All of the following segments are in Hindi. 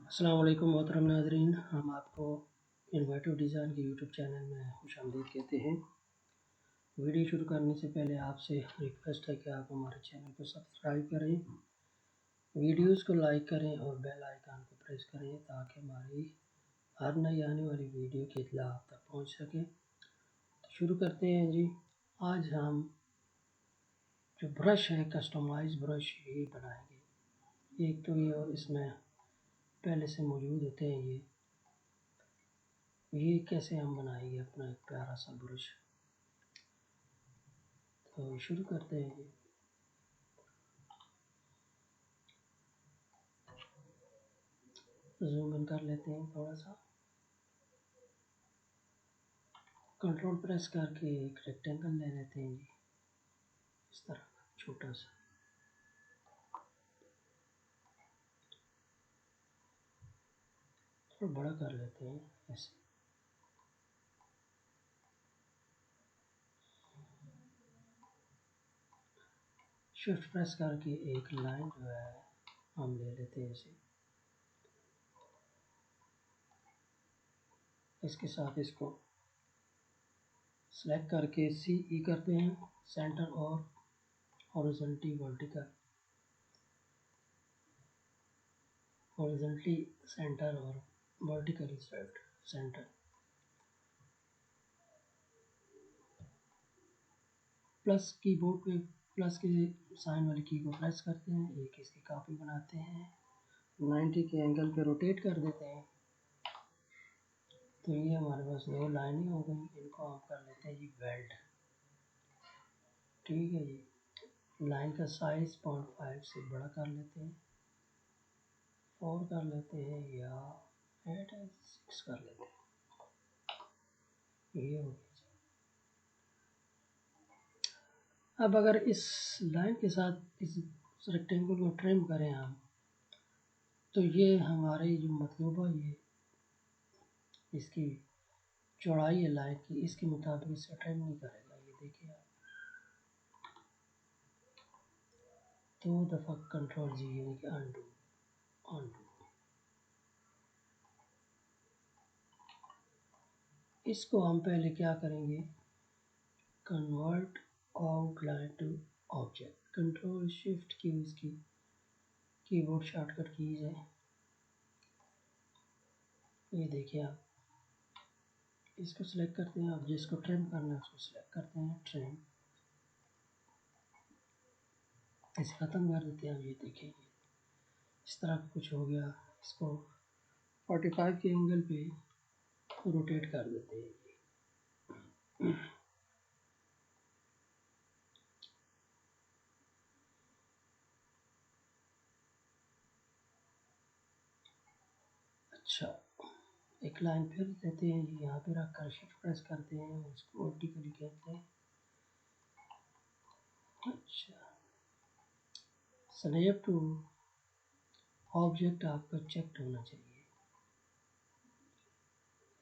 अस्सलाम वालेकुम मोहतरम नाज़रीन, हम आपको इनोवेटिव डिज़ाइन के यूट्यूब चैनल में खुशामदीद कहते हैं। वीडियो शुरू करने से पहले आपसे रिक्वेस्ट है कि आप हमारे चैनल को सब्सक्राइब करें, वीडियोस को लाइक करें और बेल आइकन को प्रेस करें ताकि हमारी हर नई आने वाली वीडियो की इत्तला आप तक पहुँच सके। तो शुरू करते हैं जी। आज हम जो ब्रश है, कस्टमाइज ब्रश ये बनाएंगे। एक तो ये और इसमें पहले से मौजूद होते हैं ये कैसे हम बनाएंगे अपना एक प्यारा सा ब्रश। तो शुरू करते हैं जी। जूम इन कर लेते हैं थोड़ा सा, कंट्रोल प्रेस करके एक रेक्टेंगल ले लेते हैं जी, इस तरह छोटा सा। थोड़ा बड़ा कर लेते हैं ऐसे। शिफ्ट प्रेस करके एक लाइन जो है हम ले लेते हैं ऐसे। इसके साथ इसको सेलेक्ट करके CE करते हैं, सेंटर और हॉरिजॉन्टली वर्टिकल, हॉरिजॉन्टली सेंटर और वर्टिकली सेंटर। प्लस कीबोर्ड पे प्लस के साइन वाली की को प्रेस करते हैं, एक इसकी कॉपी बनाते हैं, 90 के एंगल पे रोटेट कर देते हैं। तो ये हमारे पास दो लाइनें हो गई, इनको हम कर लेते हैं जी वेल्ड। ठीक है जी, लाइन का साइज 0.5 से बड़ा कर लेते हैं, 4 कर लेते हैं या 8 6 कर लेते हैं। ये हो गया जी। अब अगर इस लाइन के साथ इस रेक्टेंगल को ट्रिम करें हम, तो ये हमारे जो मतलूबा ये इसकी चौड़ाई है लाइन की, इसके मुताबिक इसे ट्रिम नहीं करेगा। ये देखिए आप, 2 दफ़ा कंट्रोल जी यानी कि अनडू अनडू। इसको हम पहले क्या करेंगे, convert outline to object, control shift की इसकी कीबोर्ड शॉर्टकट कीज है। ये देखिए आप, इसको सिलेक्ट करते हैं, आप जिसको ट्रिम करना है उसको सिलेक्ट करते हैं, ट्रिम, इसे ख़त्म कर देते हैं। अब ये देखिए इस तरह कुछ हो गया। इसको 45 के एंगल पे रोटेट कर देते हैं। अच्छा, एक लाइन फिर देते हैं जी, यहाँ पे रख कर शिफ्ट प्रेस करते हैं, उसको वर्टिकली कहते हैं। अच्छा, स्नैप टू ऑब्जेक्ट आपका चेक होना चाहिए।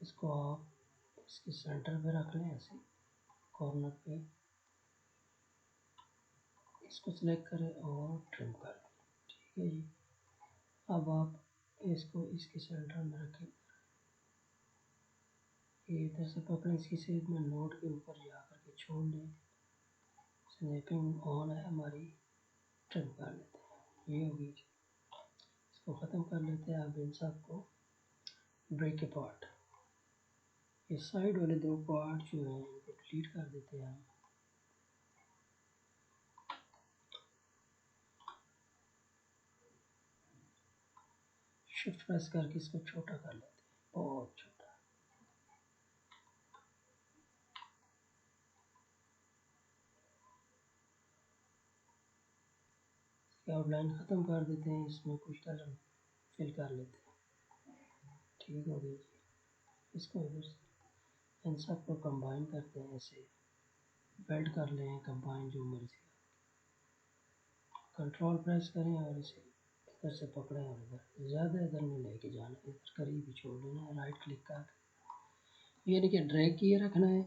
इसको आप इसके सेंटर पे रख लें, ऐसे कॉर्नर पे, इसको सिलेक्ट करें और ट्रिम कर दें। ठीक है जी। अब आप इसको इसके सेंटर में रखें, ये इधर से पकड़ें, इसकी सेध में नोट के ऊपर जा कर के छोड़ दें। स्नैपिंग ऑन है हमारी, ट्रिम कर लेते हैं। ये होगी, इसको ख़त्म कर लेते हैं। अब इन सब को ब्रेक अपार्ट, ये साइड वाले दो पार्ट जो हैं इनको डिलीट कर देते हैं हम। शिफ्ट प्रेस करके इसको छोटा कर लेते हैं, बहुत छोटा। आउटलाइन ख़त्म कर देते हैं, इसमें कुछ कलर फिल कर लेते हैं। ठीक हो गया जी। इसको इधर से इन सब को कंबाइन करते हैं, ऐसे बेल्ट कर लें, कंबाइन जो मर्जी। कंट्रोल प्रेस करें और इसे इधर से पकड़ें और इधर ज़्यादा इधर नहीं लेके जाना, इधर करीब ही छोड़ देना है। राइट क्लिक कर, यानी कि ड्रैग किए रखना है,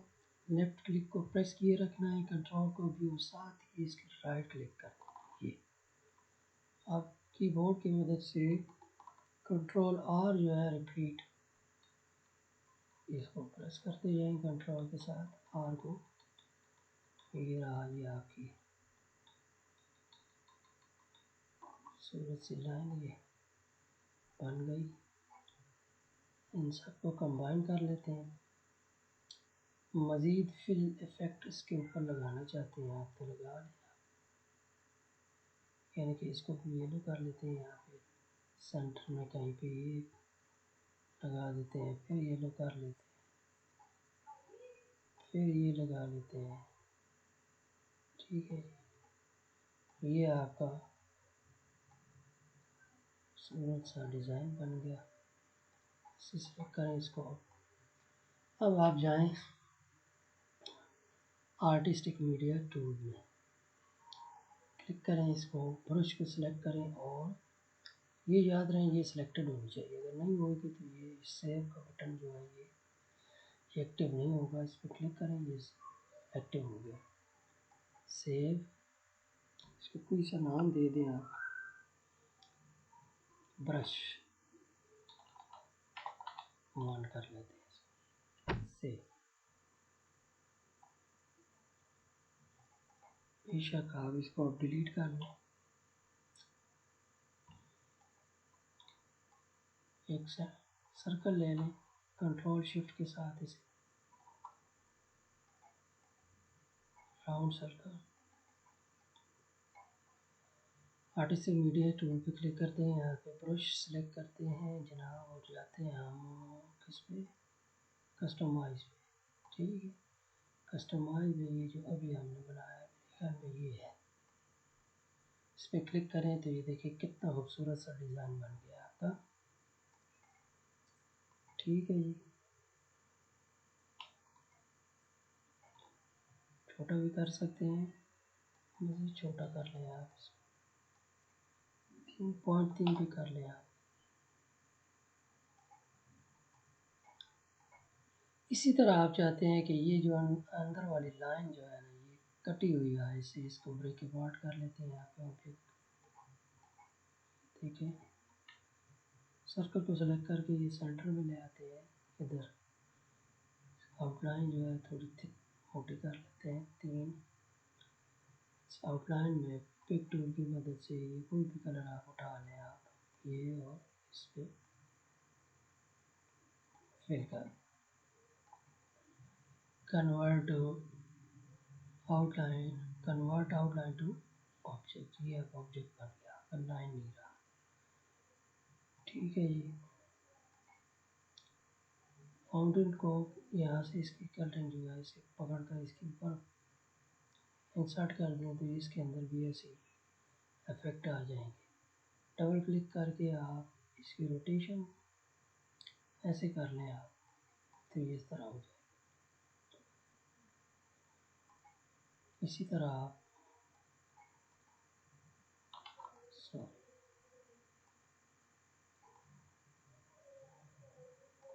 लेफ़्ट क्लिक को प्रेस किए रखना है, कंट्रोल को भी, और साथ ही इसकी राइट क्लिक कर ये। अब कीबोर्ड की मदद से कंट्रोल आर जो है रिपीट, इसको प्रेस करते जाएं कंट्रोल के साथ आर को। ये रहा जी आपकी खूबसूरत सी लाइन ये बन गई। इन सबको कंबाइन कर लेते हैं। मज़ीद फिल इफ़ेक्ट इसके ऊपर लगाना चाहते हैं आप तो लगा लें, यानी कि इसको भी येलो कर लेते हैं। यहाँ पे सेंटर में कहीं पे ये लगा देते हैं, फिर येलो कर लेते हैं, फिर ये लगा लेते हैं। ठीक है, ये आपका खूबसूरत सा डिज़ाइन बन गया। इसे सेलेक्ट करें इसको। अब आप जाएं आर्टिस्टिक मीडिया टूल में, क्लिक करें इसको, ब्रश को सिलेक्ट करें और ये याद रहे ये सिलेक्टेड होनी चाहिए। अगर नहीं होगी तो ये सेव का बटन जो है ये एक्टिव नहीं होगा। इस पर क्लिक करें, ये एक्टिव हो गया। सेव, इसको कोई सा नाम दे दें आप, ब्रश 1 कर लेते हैं इसको। सेव। बेशक आप इसको अब डिलीट कर लें। एक सर्कल ले लें, कंट्रोल शिफ्ट के साथ इसे round circle. Artistic media tool पे क्लिक करते हैं, यहाँ पे ब्रश सेलेक्ट करते हैं जनाब और जाते हैं हम किस पे, कस्टमाइज पे। ठीक है, कस्टमाइज में ये जो अभी हमने बनाया है ख्याल में ये है, इस पर क्लिक करें तो ये देखिए कितना खूबसूरत सा डिज़ाइन बन गया आपका। ठीक है जी, छोटा भी कर सकते हैं, मज़ीद छोटा कर लें आप, 3.3 भी कर लें आप। इसी तरह आप चाहते हैं कि ये जो अंदर वाली लाइन जो है ना ये कटी हुई है, इसे इसको ब्रेक अपार्ट कर लेते हैं यहाँ पे ऑब्जेक्ट। ठीक है, सर्कल को सेलेक्ट करके ये सेंटर में ले आते हैं। इधर आउटलाइन जो है थोड़ी थिक मोटी कर लेते हैं 3। इस आउटलाइन में पिक टूल की मदद से ये कोई भी कलर आप उठा लें आप, ये और इस पर फिल कर। Convert outline, convert outline to object, ये अब ऑब्जेक्ट बन गया, लाइन नहीं रहा। ठीक है जी, फाउंटेन को यहाँ से इसकी कलरिंग जो है इसे पकड़ कर इसके ऊपर इंसर्ट कर दें तो इसके अंदर भी ऐसे इफेक्ट आ जाएंगे। डबल क्लिक करके आप इसकी रोटेशन ऐसे कर लें आप तो ये इस तरह हो जाए। इसी तरह आप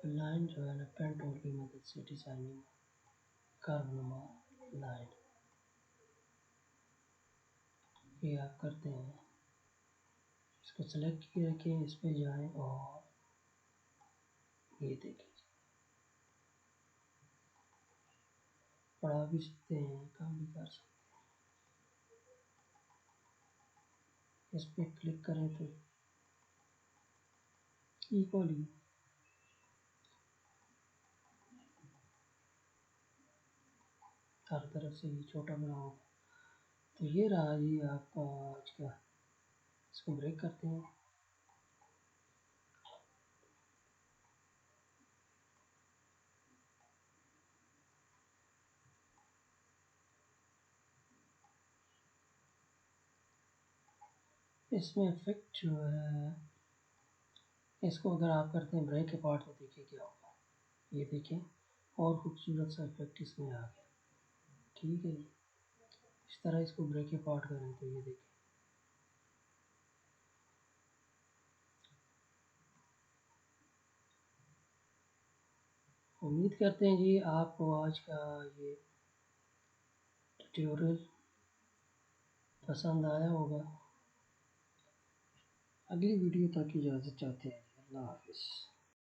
लाइन जो है ना पेन टूल की मदद से डिजाइनिंग कर्वनुमा लाइन ये आप करते हैं। इसको सेलेक्ट किए रखें, इस पे जाएं और ये देखें, बढ़ा भी सकते हैं, कम भी कर सकते हैं। इस पे क्लिक करें तो इक्वली हर तरफ से ये छोटा बड़ा होगा। तो ये रहा जी आपका आज का। इसको ब्रेक करते हैं। इसमें इफेक्ट जो है इसको अगर आप करते हैं ब्रेक के पार्ट तो देखिए क्या होगा। ये देखें और खूबसूरत सा इफेक्ट इसमें आ गया। ठीक है जी, इस तरह इसको ब्रेक के पार्ट करें तो ये देखें। उम्मीद करते हैं जी आपको आज का ये ट्यूटोरियल पसंद आया होगा। अगली वीडियो तक इजाज़त चाहते हैं। अल्लाह हाफिज़।